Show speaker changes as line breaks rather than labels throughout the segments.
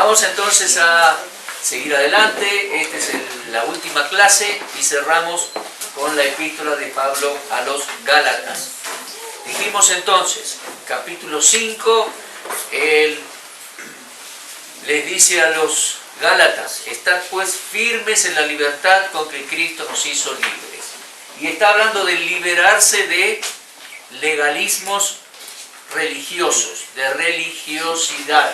Vamos entonces a seguir adelante. Esta es la última clase y cerramos con la epístola de Pablo a los Gálatas. Dijimos entonces, capítulo 5, él les dice a los Gálatas: estad pues firmes en la libertad con que Cristo nos hizo libres. Y está hablando de liberarse de legalismos religiosos, de religiosidad.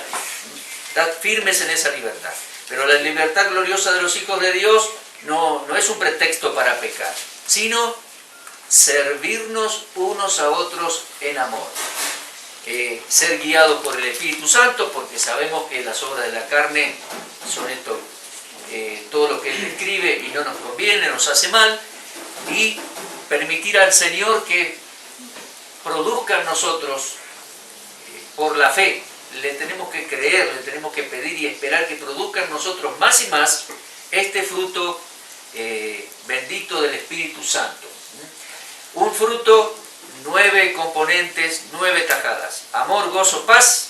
Estad firmes en esa libertad. Pero la libertad gloriosa de los hijos de Dios no es un pretexto para pecar, sino servirnos unos a otros en amor. Ser guiados por el Espíritu Santo, porque sabemos que las obras de la carne son esto, todo lo que Él describe y no nos conviene, nos hace mal, y permitir al Señor que produzca en nosotros por la fe. Le tenemos que creer, le tenemos que pedir y esperar que produzca en nosotros más y más este fruto bendito del Espíritu Santo. Un fruto, 9 componentes, 9 tajadas: amor, gozo, paz,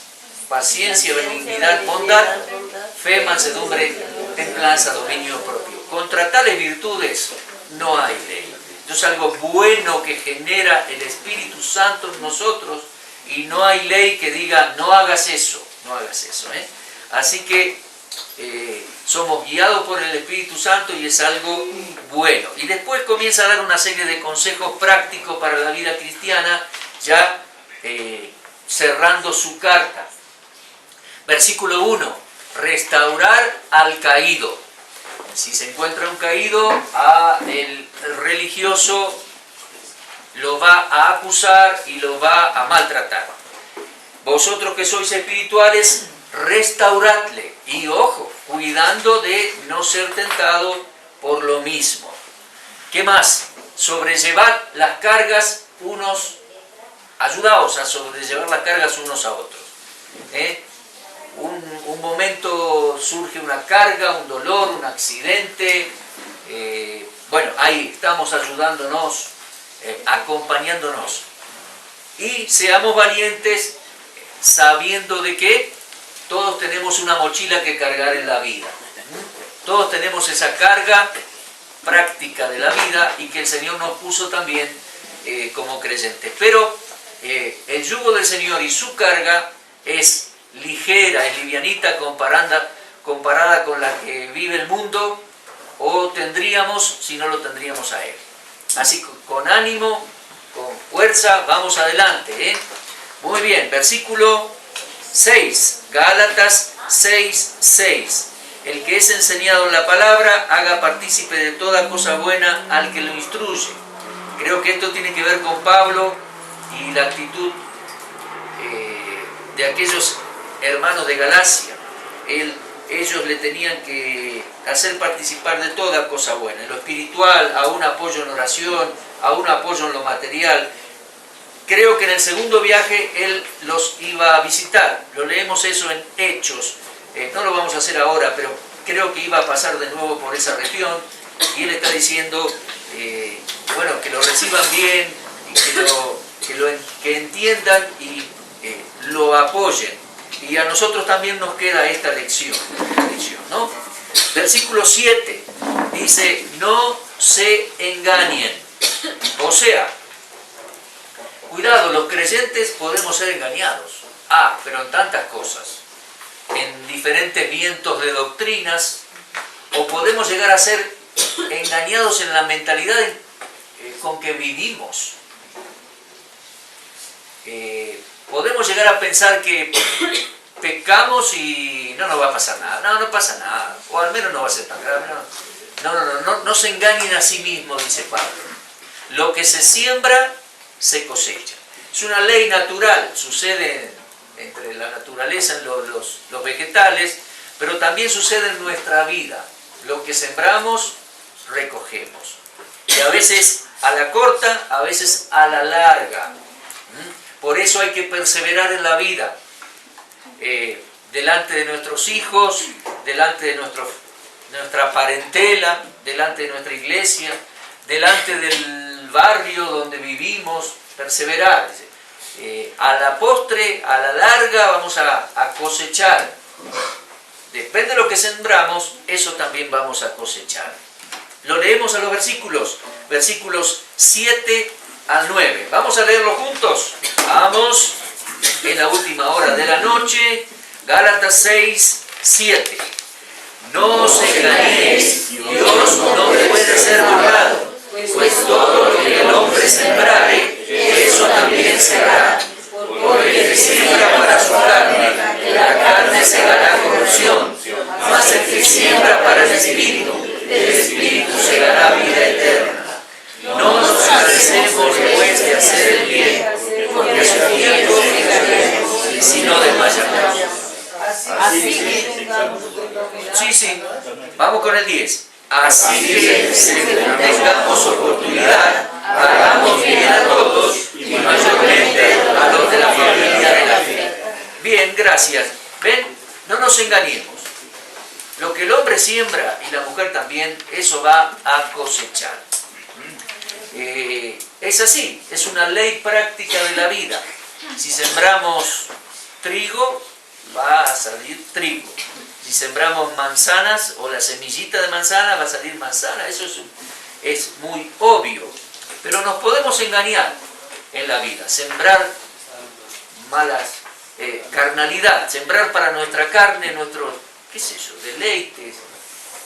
paciencia, benignidad, bondad, fe, mansedumbre, templanza, dominio propio. Contra tales virtudes no hay ley. Es algo bueno que genera el Espíritu Santo en nosotros, y no hay ley que diga no hagas eso, no hagas eso. Así que somos guiados por el Espíritu Santo y es algo bueno. Y después comienza a dar una serie de consejos prácticos para la vida cristiana, ya cerrando su carta. Versículo 1: restaurar al caído. Si se encuentra un caído, el religioso lo va a acusar y lo va a maltratar. Vosotros que sois espirituales, restauradle. Y ojo, cuidando de no ser tentado por lo mismo. ¿Qué más? Sobrellevad las cargas ayudaos a sobrellevar las cargas unos a otros. Un momento surge una carga, un dolor, un accidente. Bueno, ahí estamos ayudándonos, acompañándonos. Y seamos valientes sabiendo de que todos tenemos una mochila que cargar en la vida. Todos tenemos esa carga práctica de la vida y que el Señor nos puso también como creyentes. Pero el yugo del Señor y su carga es ligera, es livianita comparada con la que vive el mundo, o tendríamos si no lo tendríamos a Él. Así que con ánimo, con fuerza, vamos adelante. Muy bien, versículo 6, Gálatas 6:6. El que es enseñado en la palabra, haga partícipe de toda cosa buena al que lo instruye. Creo que esto tiene que ver con Pablo y la actitud de aquellos hermanos de Galacia. Ellos le tenían que hacer participar de toda cosa buena, en lo espiritual, a un apoyo en oración, a un apoyo en lo material. Creo que en el segundo viaje él los iba a visitar. Lo leemos eso en Hechos. No lo vamos a hacer ahora, pero creo que iba a pasar de nuevo por esa región. Y él está diciendo, bueno, que lo reciban bien, y que entiendan y lo apoyen. Y a nosotros también nos queda esta lección, ¿no? Versículo 7 dice: no se engañen. O sea, cuidado, los creyentes podemos ser engañados. Pero en tantas cosas, en diferentes vientos de doctrinas, o podemos llegar a ser engañados en la mentalidad con que vivimos. Podemos llegar a pensar que pecamos y no nos va a pasar nada. No pasa nada. O al menos no va a ser tan grave. No se engañen a sí mismos, dice Pablo. Lo que se siembra, se cosecha. Es una ley natural, sucede entre la naturaleza, en los vegetales, pero también sucede en nuestra vida. Lo que sembramos, recogemos. Y a veces a la corta, a veces a la larga. Por eso hay que perseverar en la vida, delante de nuestros hijos, delante de nuestra parentela, delante de nuestra iglesia, delante del barrio donde vivimos, perseverar. A la postre, a la larga, vamos a cosechar través de lo que sembramos, eso también vamos a cosechar. Lo leemos a los versículos 7 al 9. Vamos a leerlo juntos. Vamos, en la última hora de la noche, Gálatas 6, 7. No os engañéis, Dios no puede ser burlado, pues todo lo que el hombre sembrare, eso también será. Porque el que siembra para su carne, la carne segará corrupción, mas el que siembra para el espíritu segará vida eterna. No nos cansemos pues de hacer el bien, porque a su tiempo llegaremos, y si no desmayaremos. Sí, vamos con el 10. Así que, según tengamos oportunidad, hagamos bien a todos y mayormente a los de la familia de la fe. Bien, gracias. ¿Ven? No nos engañemos. Lo que el hombre siembra y la mujer también, eso va a cosechar. Es así, es una ley práctica de la vida. Si sembramos trigo, va a salir trigo. Si sembramos manzanas o la semillita de manzana, va a salir manzana. Eso es muy obvio. Pero nos podemos engañar en la vida. Sembrar malas carnalidad. Sembrar para nuestra carne, nuestros, qué sé yo, deleites.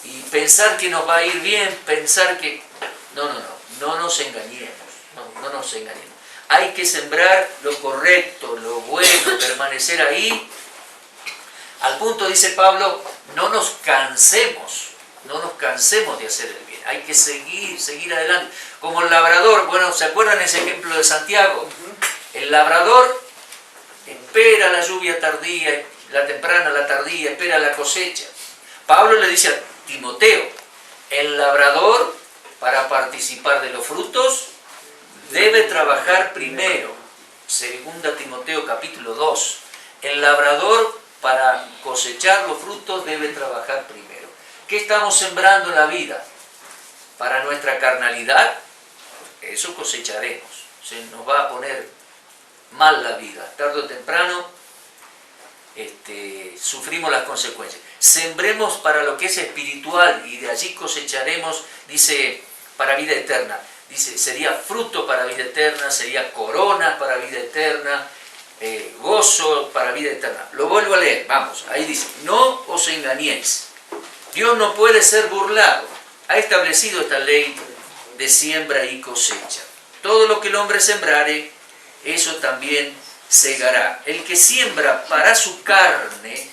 Y pensar que nos va a ir bien, pensar que... No nos engañemos. No nos engañemos. Hay que sembrar lo correcto, lo bueno, permanecer ahí. Al punto, dice Pablo, no nos cansemos de hacer el bien. Hay que seguir adelante. Como el labrador, bueno, ¿se acuerdan ese ejemplo de Santiago? El labrador espera la lluvia tardía, la temprana, la tardía, espera la cosecha. Pablo le dice a Timoteo, el labrador, para participar de los frutos, debe trabajar primero. Segunda Timoteo capítulo 2. El labrador, para cosechar los frutos, debe trabajar primero. ¿Qué estamos sembrando en la vida? Para nuestra carnalidad, eso cosecharemos. Se nos va a poner mal la vida. Tarde o temprano sufrimos las consecuencias. Sembremos para lo que es espiritual y de allí cosecharemos, dice, para vida eterna. Dice, sería fruto para vida eterna, sería corona para vida eterna, gozo para vida eterna. Lo vuelvo a leer, vamos, ahí dice, no os engañéis. Dios no puede ser burlado. Ha establecido esta ley de siembra y cosecha. Todo lo que el hombre sembrare, eso también segará. El que siembra para su carne,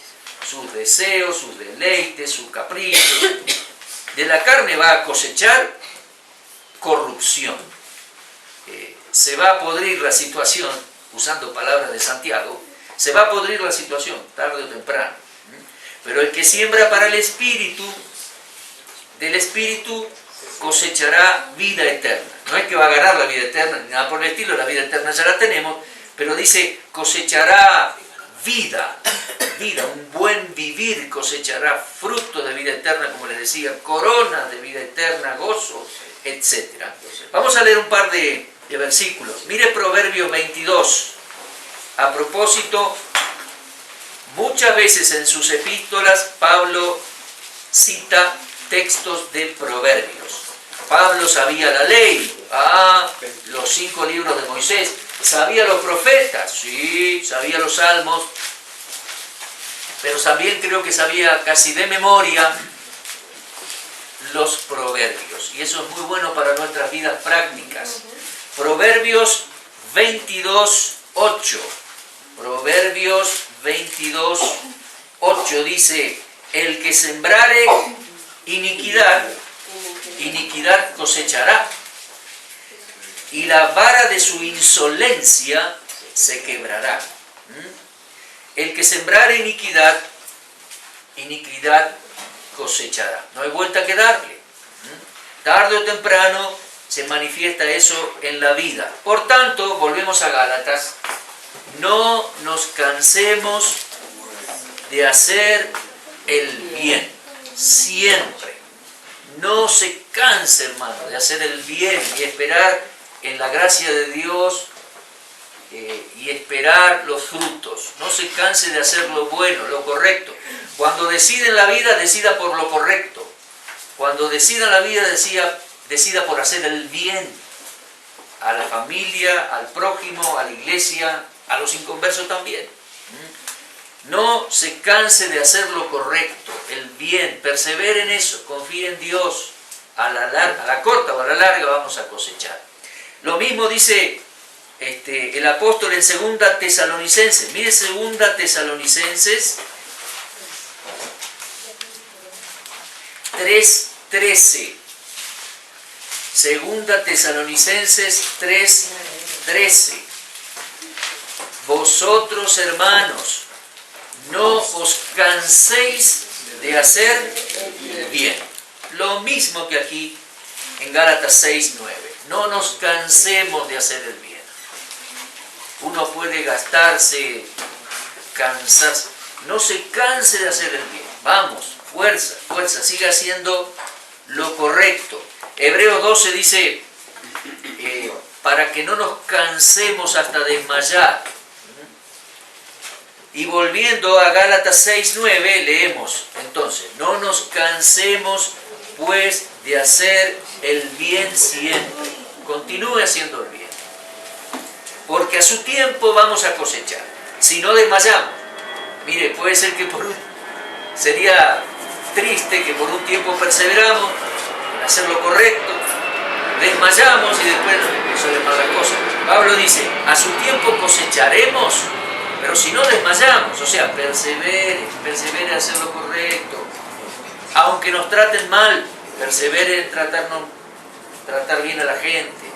sus deseos, sus deleites, sus caprichos, de la carne va a cosechar corrupción. Se va a podrir la situación, usando palabras de Santiago, se va a podrir la situación, tarde o temprano. Pero el que siembra para el Espíritu, del Espíritu cosechará vida eterna. No es que va a ganar la vida eterna, ni nada por el estilo, la vida eterna ya la tenemos, pero dice, cosechará vida, un buen vivir, cosechará frutos de vida eterna, como les decía, coronas de vida eterna, gozo, etc. Vamos a leer un par de versículos. Mire Proverbios 22. A propósito, muchas veces en sus epístolas Pablo cita textos de Proverbios. Pablo sabía la ley, los 5 libros de Moisés, sabía los profetas, sí, sabía los salmos, pero también creo que sabía casi de memoria los proverbios. Y eso es muy bueno para nuestras vidas prácticas. Proverbios 22, 8. Proverbios 22, 8 dice, el que sembrare iniquidad cosechará, y la vara de su insolencia se quebrará. El que sembrare iniquidad cosechará. No hay vuelta que darle. Tarde o temprano se manifiesta eso en la vida. Por tanto, volvemos a Gálatas, no nos cansemos de hacer el bien, siempre. No se canse, hermano, de hacer el bien y esperar en la gracia de Dios y esperar los frutos. No se canse de hacer lo bueno, lo correcto. Cuando decida en la vida, decida por lo correcto. Cuando decida en la vida, decida por hacer el bien a la familia, al prójimo, a la iglesia, a los inconversos también. No se canse de hacer lo correcto, el bien, persevere en eso, confíe en Dios. A la corta o a la larga vamos a cosechar. Lo mismo dice el apóstol en 2 Tesalonicenses. Mire 2 Tesalonicenses 3:13. 2 Tesalonicenses 3:13. Vosotros, hermanos, no os canséis de hacer el bien. Lo mismo que aquí en Gálatas 6:9. No nos cansemos de hacer el bien. Uno puede gastarse, cansarse. No se canse de hacer el bien. Vamos, fuerza, fuerza. Siga haciendo lo correcto. Hebreos 12 dice, para que no nos cansemos hasta desmayar. Y volviendo a Gálatas 6:9, leemos, entonces, no nos cansemos pues de hacer el bien siempre. Continúe haciendo el bien. Porque a su tiempo vamos a cosechar. Si no desmayamos. Mire, puede ser que sería triste que por un tiempo perseveramos en hacer lo correcto, desmayamos y después nos sale mala cosa. Pablo dice, a su tiempo cosecharemos, pero si no desmayamos, o sea, persevere en hacer lo correcto. Aunque nos traten mal, persevere en tratar bien a la gente.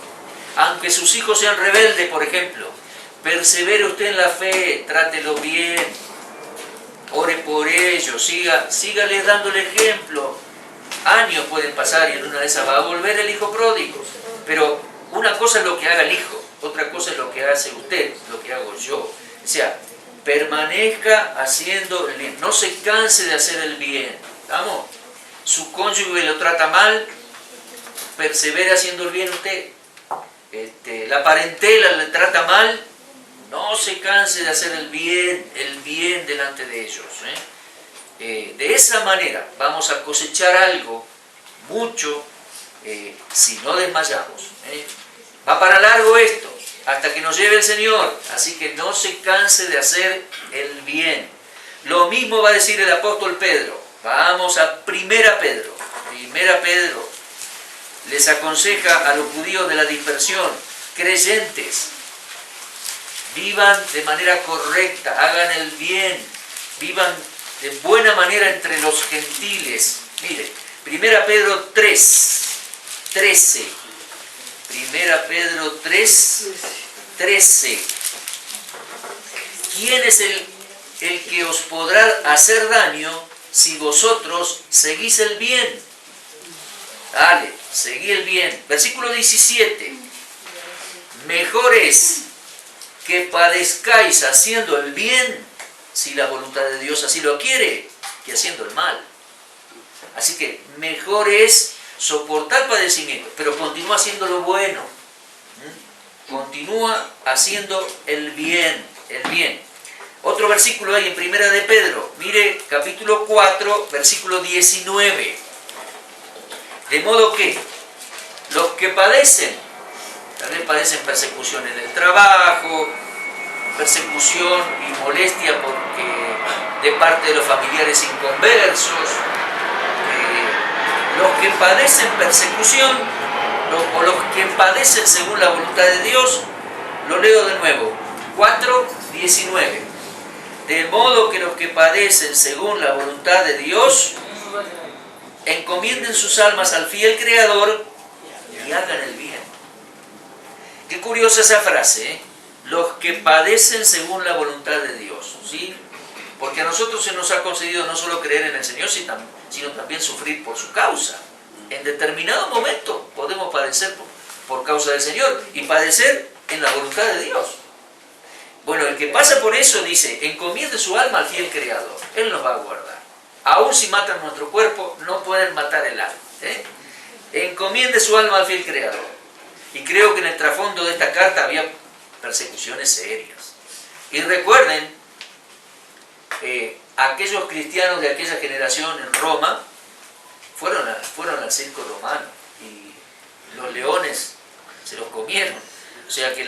Aunque sus hijos sean rebeldes, por ejemplo, persevere usted en la fe, trátelo bien, ore por ellos, sígales dando el ejemplo. Años pueden pasar y en una de esas va a volver el hijo pródigo. Pero una cosa es lo que haga el hijo, otra cosa es lo que hace usted, lo que hago yo. O sea, permanezca haciendo el bien, no se canse de hacer el bien. ¿Estamos? Su cónyuge lo trata mal, persevere haciendo el bien usted. La parentela le trata mal, no se canse de hacer el bien delante de ellos. De esa manera vamos a cosechar algo, mucho, si no desmayamos. Va para largo esto, hasta que nos lleve el Señor, así que no se canse de hacer el bien. Lo mismo va a decir el apóstol Pedro. Vamos a 1 Pedro. 1 Pedro les aconseja a los judíos de la dispersión, creyentes, vivan de manera correcta, hagan el bien, vivan de buena manera entre los gentiles. Mire, 1 Pedro 3:13. 1 Pedro 3:13. ¿Quién es el que os podrá hacer daño si vosotros seguís el bien? Dale, seguí el bien. Versículo 17. Mejor es que padezcáis haciendo el bien, si la voluntad de Dios así lo quiere, que haciendo el mal. Así que mejor es soportar padecimiento, pero continúa haciendo lo bueno. Continúa haciendo el bien, el bien. Otro versículo hay en 1 de Pedro. Mire, capítulo 4, versículo 19. De modo que los que padecen, tal vez padecen persecución en el trabajo, persecución y molestia de parte de los familiares inconversos, los que padecen persecución o los que padecen según la voluntad de Dios, lo leo de nuevo, 4:19. De modo que los que padecen según la voluntad de Dios, encomienden sus almas al fiel Creador y hagan el bien. Qué curiosa esa frase, ¿eh? Los que padecen según la voluntad de Dios, ¿sí? Porque a nosotros se nos ha concedido no solo creer en el Señor, sino también sufrir por su causa. En determinado momento podemos padecer por causa del Señor y padecer en la voluntad de Dios. Bueno, el que pasa por eso dice, encomiende su alma al fiel Creador. Él nos va a guardar. Aún si matan nuestro cuerpo, no pueden matar el alma. Encomiende su alma al fiel Creador. Y creo que en el trasfondo de esta carta había persecuciones serias. Y recuerden, aquellos cristianos de aquella generación en Roma fueron al circo romano y los leones se los comieron. O sea que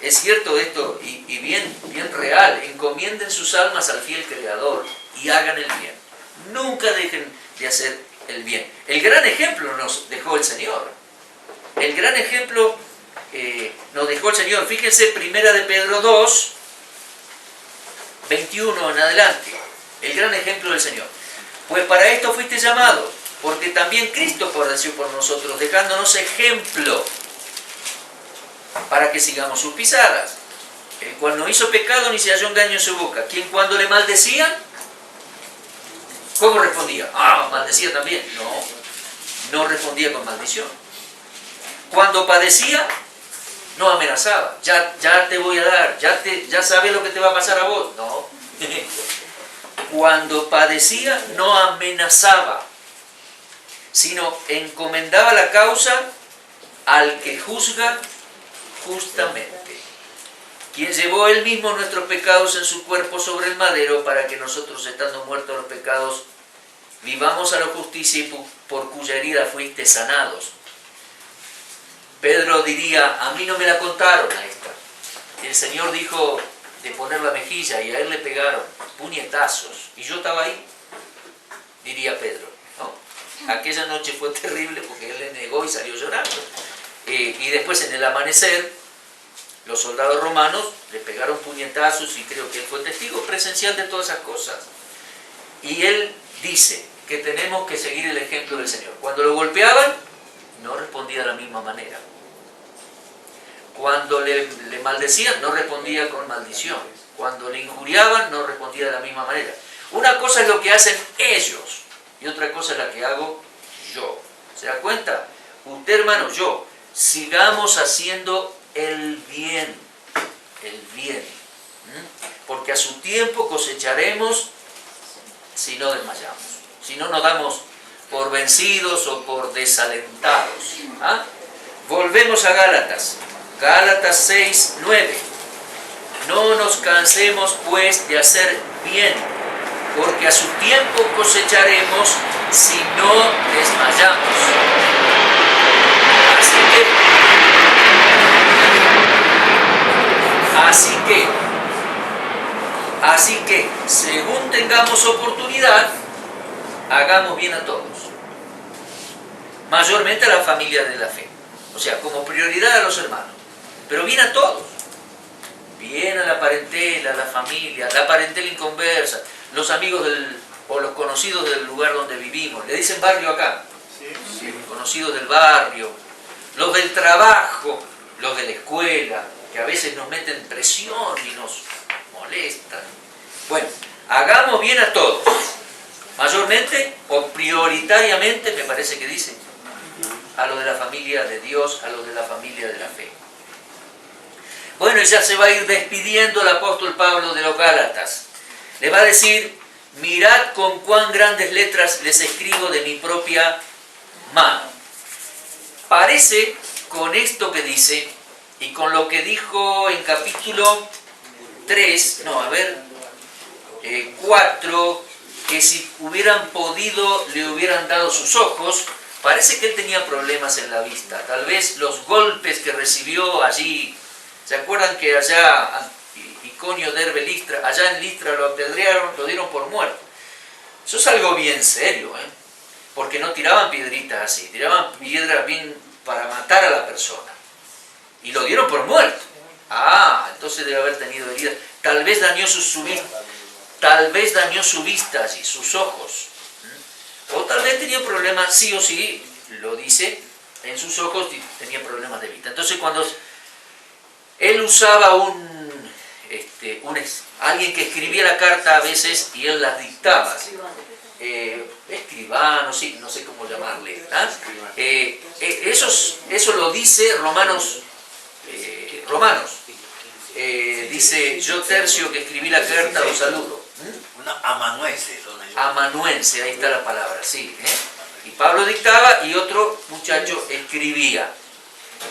es cierto esto y bien real. Encomienden sus almas al fiel Creador y hagan el bien. Nunca dejen de hacer el bien. El gran ejemplo nos dejó el Señor. El gran ejemplo nos dejó el Señor. Fíjense, Primera de Pedro 2, 21 en adelante. El gran ejemplo del Señor. Pues para esto fuiste llamado, porque también Cristo padeció por nosotros, dejándonos ejemplo para que sigamos sus pisadas. El cual no hizo pecado ni se halló engaño en su boca. Quien cuando le maldecían, ¿cómo respondía? Maldecía también. No respondía con maldición. Cuando padecía, no amenazaba. Ya te voy a dar, ya sabes lo que te va a pasar a vos. No. Cuando padecía, no amenazaba, sino encomendaba la causa al que juzga justamente, quien llevó él mismo nuestros pecados en su cuerpo sobre el madero, para que nosotros, estando muertos a los pecados, vivamos a la justicia, y por cuya herida fuiste sanados. Pedro diría, a mí no me la contaron a esta. El Señor dijo de poner la mejilla y a él le pegaron puñetazos y yo estaba ahí, diría Pedro, ¿no? Aquella noche fue terrible porque él le negó y salió llorando. Y después en el amanecer los soldados romanos le pegaron puñetazos y creo que él fue testigo presencial de todas esas cosas. Y él dice que tenemos que seguir el ejemplo del Señor. Cuando lo golpeaban, no respondía de la misma manera. Cuando le maldecían, no respondía con maldición. Cuando le injuriaban, no respondía de la misma manera. Una cosa es lo que hacen ellos y otra cosa es la que hago yo. ¿Se da cuenta? Usted, hermano, yo. Sigamos haciendo el bien. El bien. Porque a su tiempo cosecharemos si no desmayamos. Si no nos damos por vencidos o por desalentados. Volvemos a Gálatas. Gálatas 6, 9. No nos cansemos pues de hacer bien, porque a su tiempo cosecharemos si no desmayamos. Así que, según tengamos oportunidad, hagamos bien a todos. Mayormente a la familia de la fe. O sea, como prioridad a los hermanos. Pero bien a todos. Bien a la parentela, a la familia, la parentela inconversa, los amigos o los conocidos del lugar donde vivimos. Le dicen barrio acá. Sí. Conocidos del barrio. Los del trabajo, los de la escuela, que a veces nos meten presión y nos molestan. Bueno, hagamos bien a todos. Mayormente o prioritariamente, me parece que dice, a los de la familia de Dios, a los de la familia de la fe. Bueno, y ya se va a ir despidiendo el apóstol Pablo de los Gálatas. Le va a decir, mirad con cuán grandes letras les escribo de mi propia mano. Parece con esto que dice, y con lo que dijo en capítulo 4, que si hubieran podido le hubieran dado sus ojos. Parece que él tenía problemas en la vista. Tal vez los golpes que recibió allí. ¿Se acuerdan que allá, Iconio, Derbe, Listra, allá en Listra lo apedrearon, lo dieron por muerto? Eso es algo bien serio, porque no tiraban piedritas así, tiraban piedras bien para matar a la persona. Y lo dieron por muerto. Entonces debe haber tenido heridas. Tal vez dañó su vista. Tal vez dañó su vista allí, sus ojos. O tal vez tenía problemas, sí o sí, lo dice, en sus ojos tenía problemas de vista. Entonces cuando él usaba alguien que escribía la carta a veces y él las dictaba. Escribano, sí, no sé cómo llamarle. Eso lo dice Romanos. Dice, yo Tercio que escribí la carta os saludo. Amanuense, ahí está la palabra, sí. Y Pablo dictaba y otro muchacho escribía.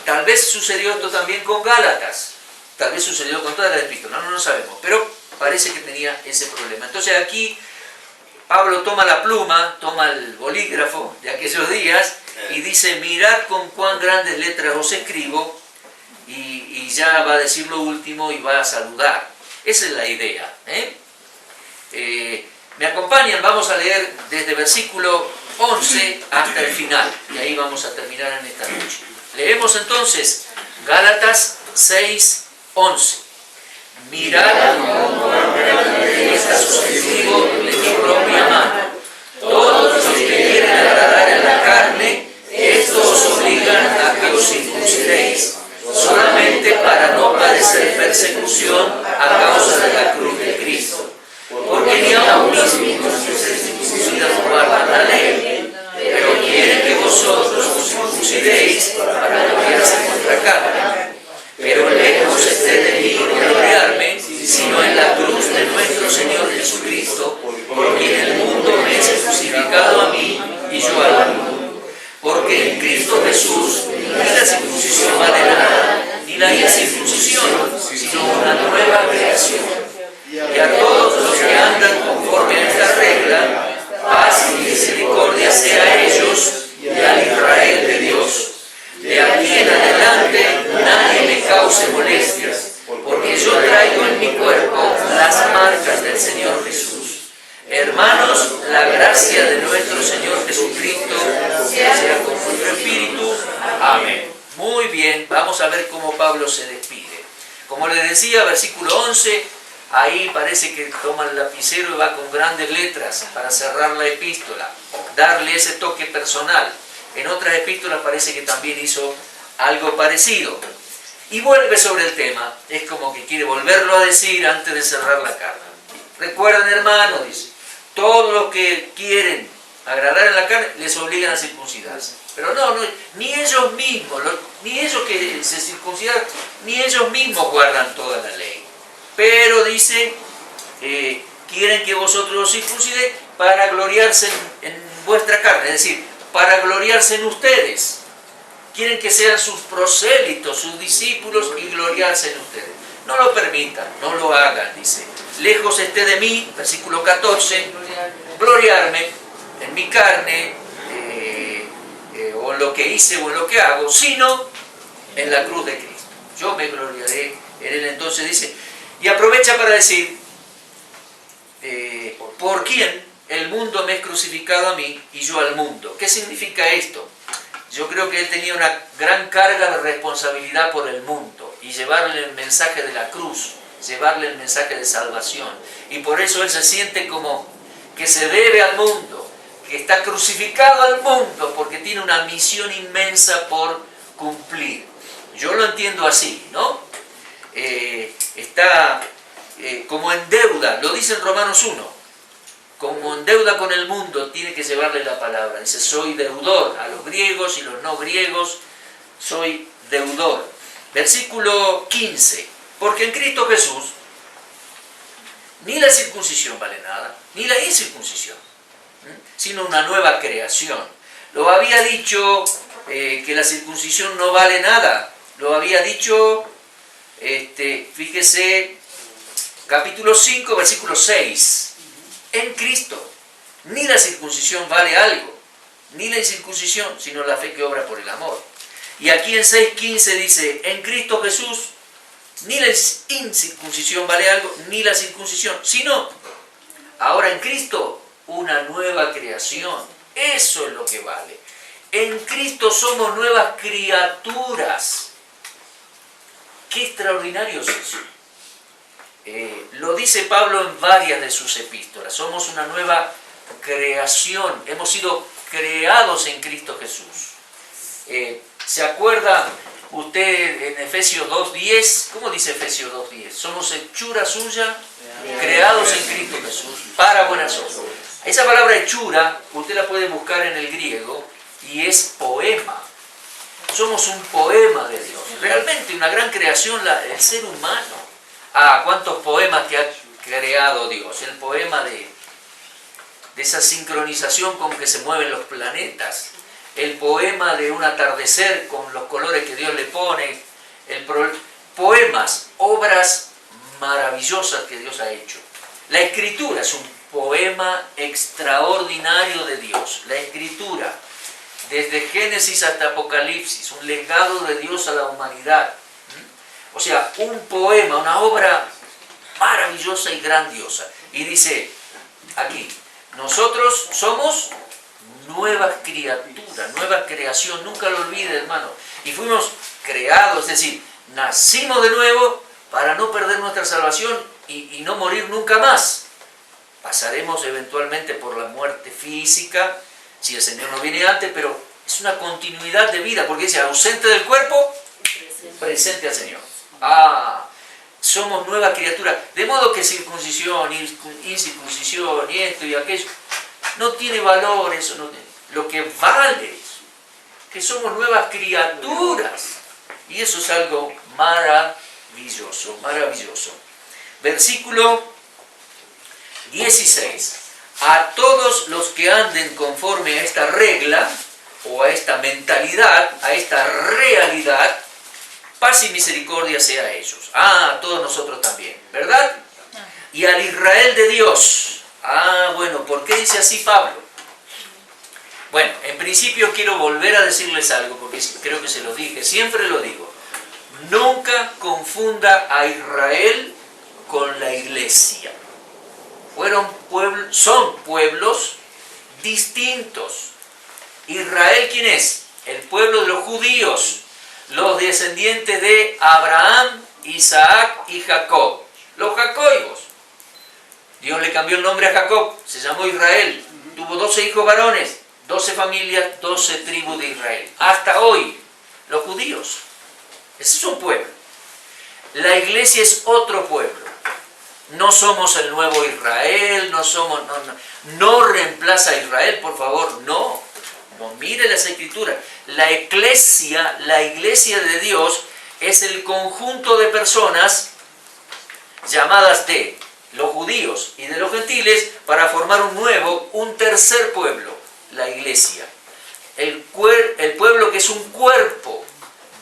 Tal vez sucedió esto también con Gálatas. Tal vez sucedió con todas las epístolas, no lo sabemos. Pero parece que tenía ese problema. Entonces aquí Pablo toma la pluma, toma el bolígrafo de aquellos días y dice, mirad con cuán grandes letras os escribo, y ya va a decir lo último y va a saludar. Esa es la idea. ¿Me acompañan? Vamos a leer desde versículo 11 hasta el final, y ahí vamos a terminar en esta noche. Leemos entonces Gálatas 6:11. Mirad con cuán grandes letras os escribo de mi propia mano. Todos los que quieren agradar en la carne, estos os obligan a que os circuncidéis, solamente para no padecer persecución a causa de la cruz de Cristo. Porque ni aun mismos que se circuncidan guardan la ley, pero quieren que vosotros os circuncidéis para gloriarse en vuestra carne. Pero lejos esté de mí gloriarme, sino en la cruz de nuestro Señor Jesucristo, por quien el mundo me es crucificado a mí y yo al mundo. Porque en Cristo Jesús ni la circuncisión vale nada, ni la incircuncisión, sino una nueva creación. Y a todos los que andan conforme a esta regla, paz y misericordia sea a ellos y al Israel de Dios. De aquí en adelante nadie me cause molestias, porque yo traigo en mi cuerpo las marcas del Señor Jesús. Hermanos, la gracia de nuestro Señor Jesucristo sea con vuestro espíritu. Amén. Muy bien, vamos a ver cómo Pablo se despide. Como les decía, versículo 11, ahí parece que toma el lapicero y va con grandes letras para cerrar la epístola, darle ese toque personal. En otras epístolas parece que también hizo algo parecido. Y vuelve sobre el tema, es como que quiere volverlo a decir antes de cerrar la carta. Recuerden, hermanos, dice, todos los que quieren agradar en la carne les obligan a circuncidarse. Pero no, ni ellos mismos, ni ellos que se circuncidan, ni ellos mismos guardan toda la ley. Pero dice, quieren que vosotros os circuncidéis para gloriarse en vuestra carne, es decir, para gloriarse en ustedes. Quieren que sean sus prosélitos, sus discípulos, y gloriarse en ustedes. No lo permitan, no lo hagan, dice. Lejos esté de mí, versículo 14, gloriarme en mi carne, o en lo que hice o en lo que hago, sino en la cruz de Cristo. Yo me gloriaré en él. Entonces dice, y aprovecha para decir, por quién el mundo me es crucificado a mí y yo al mundo. ¿Qué significa esto? Yo creo que él tenía una gran carga de responsabilidad por el mundo y llevarle el mensaje de la cruz, llevarle el mensaje de salvación. Y por eso él se siente como que se debe al mundo, que está crucificado al mundo porque tiene una misión inmensa por cumplir. Yo lo entiendo así, ¿no? Está como en deuda, lo dice en Romanos 1. Como en deuda con el mundo, tiene que llevarle la palabra. Dice, soy deudor a los griegos y los no griegos, soy deudor. Versículo 15. Porque en Cristo Jesús, ni la circuncisión vale nada, ni la incircuncisión, sino una nueva creación. Lo había dicho que la circuncisión no vale nada. Lo había dicho, fíjese, capítulo 5, versículo 6. En Cristo, ni la circuncisión vale algo, ni la incircuncisión, sino la fe que obra por el amor. Y aquí en 6.15 dice, en Cristo Jesús, ni la incircuncisión vale algo, ni la circuncisión, sino, ahora en Cristo, una nueva creación. Eso es lo que vale. En Cristo somos nuevas criaturas. Qué extraordinario es eso. Lo dice Pablo en varias de sus epístolas. Somos una nueva creación. Hemos sido creados en Cristo Jesús. ¿Se acuerda usted en Efesios 2.10? ¿Cómo dice Efesios 2.10? Somos hechura suya, creados en Cristo Jesús, para buenas obras. Esa palabra hechura, usted la puede buscar en el griego, y es poema. Somos un poema de Dios. Realmente una gran creación, el ser humano. ¿Cuántos poemas que ha creado Dios? El poema de esa sincronización con que se mueven los planetas. El poema de un atardecer con los colores que Dios le pone. Poemas, obras maravillosas que Dios ha hecho. La Escritura es un poema extraordinario de Dios. La Escritura, desde Génesis hasta Apocalipsis, un legado de Dios a la humanidad. O sea, un poema, una obra maravillosa y grandiosa. Y dice aquí, nosotros somos nuevas criaturas, nueva creación, nunca lo olvide, hermano. Y fuimos creados, es decir, nacimos de nuevo para no perder nuestra salvación y no morir nunca más. Pasaremos eventualmente por la muerte física, si el Señor no viene antes, pero es una continuidad de vida, porque dice, ausente del cuerpo, presente al Señor. Somos nueva criatura, de modo que circuncisión, incircuncisión y esto y aquello, no tiene valor eso. Lo que vale es que somos nuevas criaturas, y eso es algo maravilloso, maravilloso. Versículo 16. A todos los que anden conforme a esta regla, o a esta mentalidad, a esta realidad, paz y misericordia sea a ellos. A todos nosotros también, ¿verdad? Y al Israel de Dios. Bueno, ¿por qué dice así Pablo? Bueno, en principio quiero volver a decirles algo, porque creo que se lo dije, siempre lo digo. Nunca confunda a Israel con la iglesia. Son pueblos distintos. Israel, ¿quién es? El pueblo de los judíos, los descendientes de Abraham, Isaac y Jacob, los jacoibos. Dios le cambió el nombre a Jacob, se llamó Israel, tuvo 12 hijos varones, 12 familias, 12 tribus de Israel. Hasta hoy, los judíos, ese es un pueblo. La iglesia es otro pueblo. No somos el nuevo Israel, no reemplaza a Israel, por favor, no, mire las escrituras. La iglesia de Dios es el conjunto de personas llamadas de los judíos y de los gentiles para formar un tercer pueblo, la iglesia. El pueblo que es un cuerpo,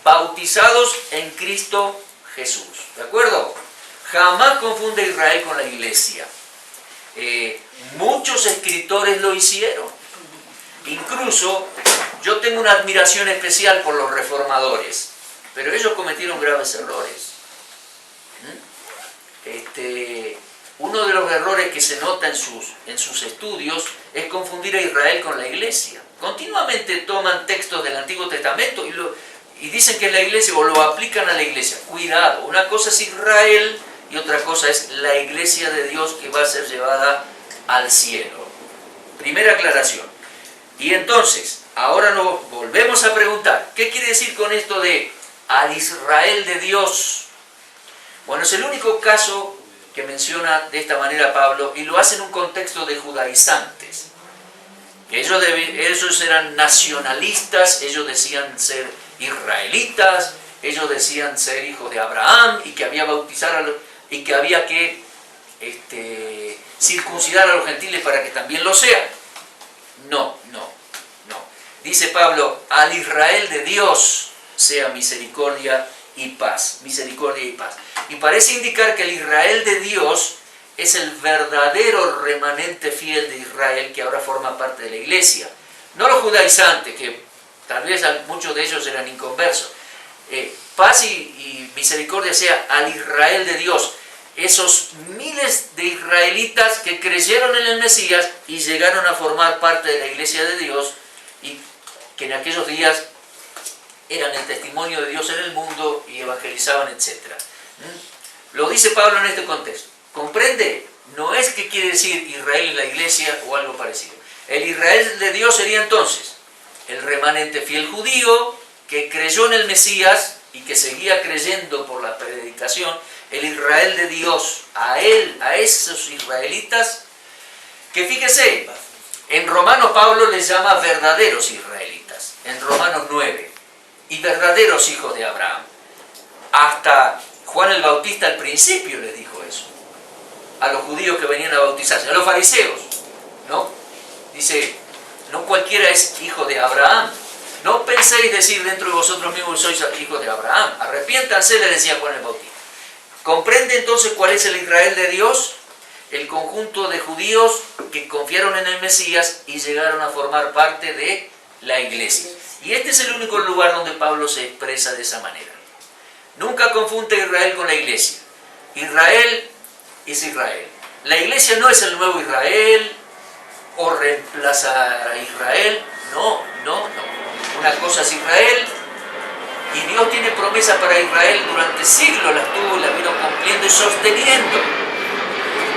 bautizados en Cristo Jesús, ¿de acuerdo? Jamás confunde a Israel con la iglesia. Muchos escritores lo hicieron. Incluso yo tengo una admiración especial por los reformadores, pero ellos cometieron graves errores. Uno de los errores que se nota en sus estudios es confundir a Israel con la iglesia. Continuamente toman textos del Antiguo Testamento y dicen que es la iglesia o lo aplican a la iglesia. Cuidado, una cosa es Israel y otra cosa es la iglesia de Dios que va a ser llevada al cielo. Primera aclaración. Y entonces, ahora nos volvemos a preguntar, ¿qué quiere decir con esto de al Israel de Dios? Bueno, es el único caso que menciona de esta manera Pablo, y lo hace en un contexto de judaizantes. Ellos eran nacionalistas, ellos decían ser israelitas, ellos decían ser hijos de Abraham, y que había que circuncidar a los gentiles para que también lo sean. No. Dice Pablo, al Israel de Dios sea misericordia y paz. Misericordia y paz. Y parece indicar que el Israel de Dios es el verdadero remanente fiel de Israel que ahora forma parte de la iglesia. No los judaizantes, que tal vez muchos de ellos eran inconversos. Paz y misericordia sea al Israel de Dios. Esos miles de israelitas que creyeron en el Mesías y llegaron a formar parte de la iglesia de Dios y que en aquellos días eran el testimonio de Dios en el mundo y evangelizaban, etc. Lo dice Pablo en este contexto. ¿Comprende? No es que quiere decir Israel en la iglesia o algo parecido. El Israel de Dios sería entonces el remanente fiel judío que creyó en el Mesías y que seguía creyendo por la predicación. El Israel de Dios, a esos israelitas, que fíjese, en Romanos Pablo les llama verdaderos israelitas, en Romanos 9, y verdaderos hijos de Abraham. Hasta Juan el Bautista al principio les dijo eso, a los judíos que venían a bautizarse, a los fariseos, ¿no? Dice, no cualquiera es hijo de Abraham. No penséis decir dentro de vosotros mismos sois hijos de Abraham. Arrepiéntanse, le decía Juan el Bautista. ¿Comprende entonces cuál es el Israel de Dios? El conjunto de judíos que confiaron en el Mesías y llegaron a formar parte de la iglesia. Y este es el único lugar donde Pablo se expresa de esa manera. Nunca confunde Israel con la iglesia. Israel es Israel. La iglesia no es el nuevo Israel o reemplaza a Israel. No. Una cosa es Israel y Dios tiene promesa para Israel durante siglos, las tuvo y las vino cumpliendo y sosteniendo.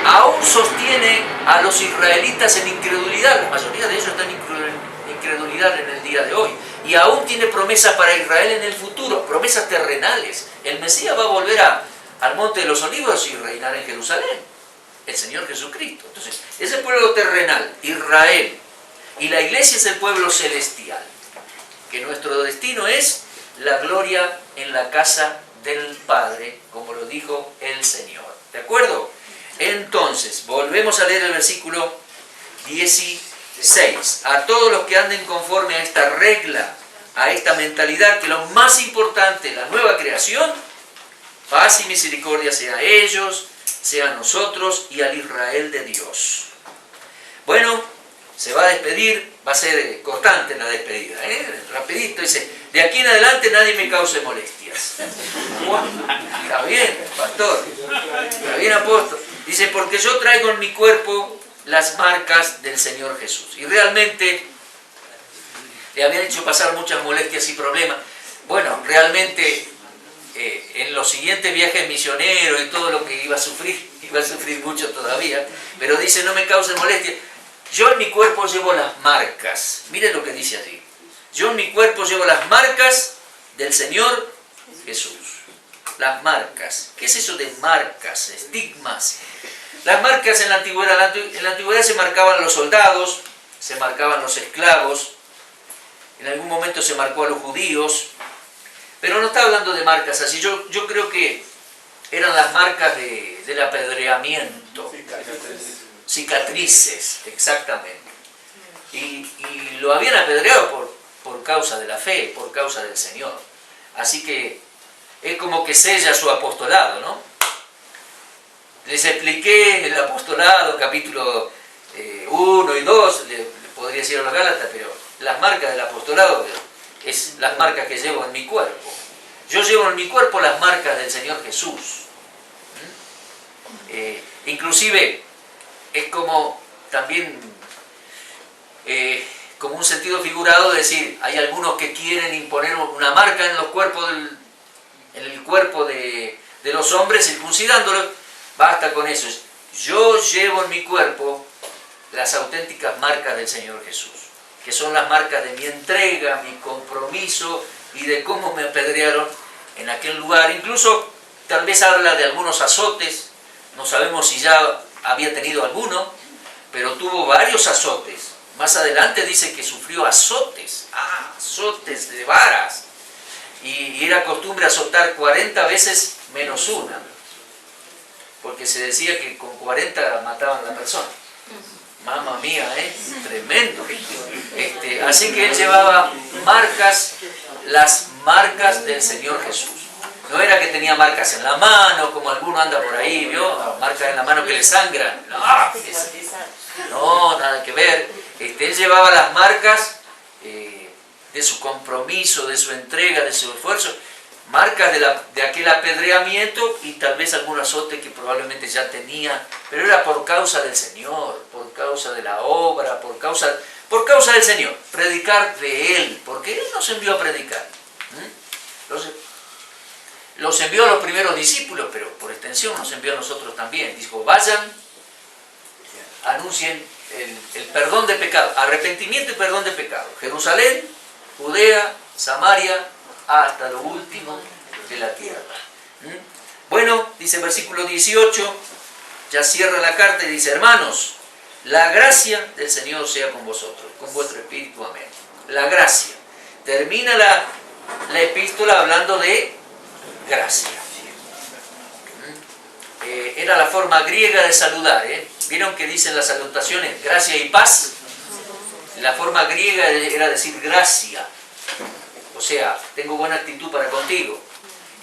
Aún sostiene a los israelitas en incredulidad, la mayoría de ellos están en incredulidad en el día de hoy. Y aún tiene promesas para Israel en el futuro, promesas terrenales. El Mesías va a volver al Monte de los Olivos y reinar en Jerusalén, el Señor Jesucristo. Entonces, es el pueblo terrenal, Israel, y la iglesia es el pueblo celestial, que nuestro destino es la gloria en la casa del Padre, como lo dijo el Señor. ¿De acuerdo? Entonces, volvemos a leer el versículo 16. A todos los que anden conforme a esta regla, a esta mentalidad, que lo más importante, la nueva creación, paz y misericordia sea a ellos, sea a nosotros y al Israel de Dios. Bueno, se va a despedir, va a ser cortante la despedida, rapidito, dice, de aquí en adelante nadie me cause molestias. Está bien, pastor, está bien, apóstol. Dice, porque yo traigo en mi cuerpo las marcas del Señor Jesús. Y realmente le habían hecho pasar muchas molestias y problemas. Bueno, realmente en los siguientes viajes misioneros y todo lo que iba a sufrir mucho todavía, pero dice, no me causen molestias. Yo en mi cuerpo llevo las marcas. Miren lo que dice allí. Yo en mi cuerpo llevo las marcas del Señor Jesús. Las marcas. ¿Qué es eso de marcas? Estigmas. Las marcas en la antigüedad se marcaban los soldados, se marcaban los esclavos, en algún momento se marcó a los judíos, pero no está hablando de marcas así. Yo creo que eran las marcas del apedreamiento. Cicatrices, exactamente. Y lo habían apedreado por causa de la fe, por causa del Señor. Así que es como que sella su apostolado, ¿no? Les expliqué el apostolado, capítulo 1 y 2, le podría decir a los Gálatas, pero las marcas del apostolado es las marcas que llevo en mi cuerpo. Yo llevo en mi cuerpo las marcas del Señor Jesús. Inclusive es como también como un sentido figurado de decir, hay algunos que quieren imponer una marca en los cuerpos en el cuerpo de los hombres, circuncidándolos. Basta con eso. Yo llevo en mi cuerpo las auténticas marcas del Señor Jesús, que son las marcas de mi entrega, mi compromiso y de cómo me apedrearon en aquel lugar. Incluso tal vez habla de algunos azotes, no sabemos si ya había tenido alguno, pero tuvo varios azotes. Más adelante dice que sufrió azotes, azotes de varas, y era costumbre azotar 40 veces menos una, porque se decía que con 40 mataban a la persona. Mamma mía, tremendo. Así que él llevaba marcas, las marcas del Señor Jesús. No era que tenía marcas en la mano, como alguno anda por ahí, ¿vio? Marcas en la mano que le sangran. No, nada que ver. Él llevaba las marcas de su compromiso, de su entrega, de su esfuerzo, marcas de aquel apedreamiento y tal vez algún azote que probablemente ya tenía, pero era por causa del Señor, por causa de la obra, por causa del Señor, predicar de Él, porque Él nos envió a predicar. Los envió a los primeros discípulos, pero por extensión nos envió a nosotros también. Dijo, vayan, anuncien el perdón de pecado, arrepentimiento y perdón de pecado. Jerusalén, Judea, Samaria, hasta lo último de la tierra. Bueno, dice el versículo 18, ya cierra la carta y dice, hermanos, la gracia del Señor sea con vosotros, con vuestro espíritu, amén. La gracia. Termina la epístola hablando de gracia. Era la forma griega de saludar, ¿Vieron que dicen las salutaciones gracia y paz? La forma griega era decir gracia. O sea, tengo buena actitud para contigo.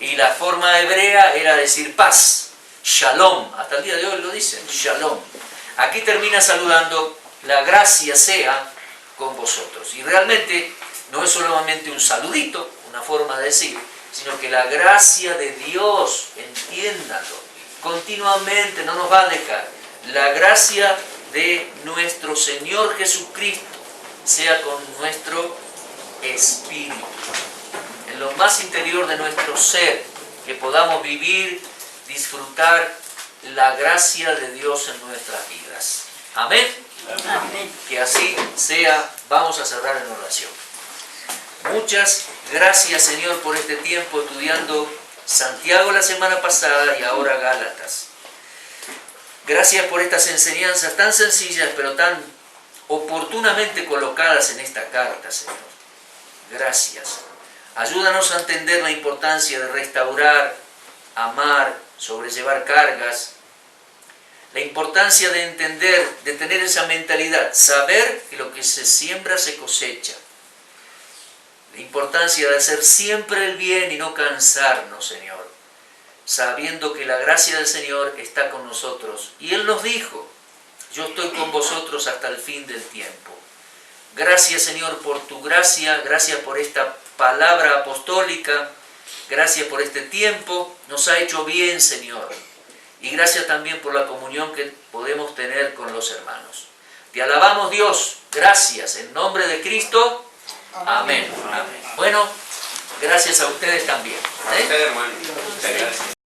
Y la forma hebrea era decir paz, shalom. Hasta el día de hoy lo dicen, shalom. Aquí termina saludando, la gracia sea con vosotros. Y realmente no es solamente un saludito, una forma de decir, sino que la gracia de Dios, entiéndanlo, continuamente no nos va a dejar. La gracia de nuestro Señor Jesucristo sea con nuestro espíritu, en lo más interior de nuestro ser, que podamos vivir, disfrutar la gracia de Dios en nuestras vidas. Amén.
Amén.
Que así sea. Vamos a cerrar en oración. Muchas gracias, Señor, por este tiempo estudiando Santiago la semana pasada y ahora Gálatas. Gracias por estas enseñanzas tan sencillas, pero tan oportunamente colocadas en esta carta, Señor. Gracias. Ayúdanos a entender la importancia de restaurar, amar, sobrellevar cargas. La importancia de entender, de tener esa mentalidad, saber que lo que se siembra se cosecha. La importancia de hacer siempre el bien y no cansarnos, Señor, sabiendo que la gracia del Señor está con nosotros. Y Él nos dijo, yo estoy con vosotros hasta el fin del tiempo. Gracias, Señor, por tu gracia, gracias por esta palabra apostólica, gracias por este tiempo, nos ha hecho bien, Señor. Y gracias también por la comunión que podemos tener con los hermanos. Te alabamos, Dios, gracias, en nombre de Cristo. Amén. Amén. Bueno, gracias a ustedes también.
A usted, hermano. Muchas gracias.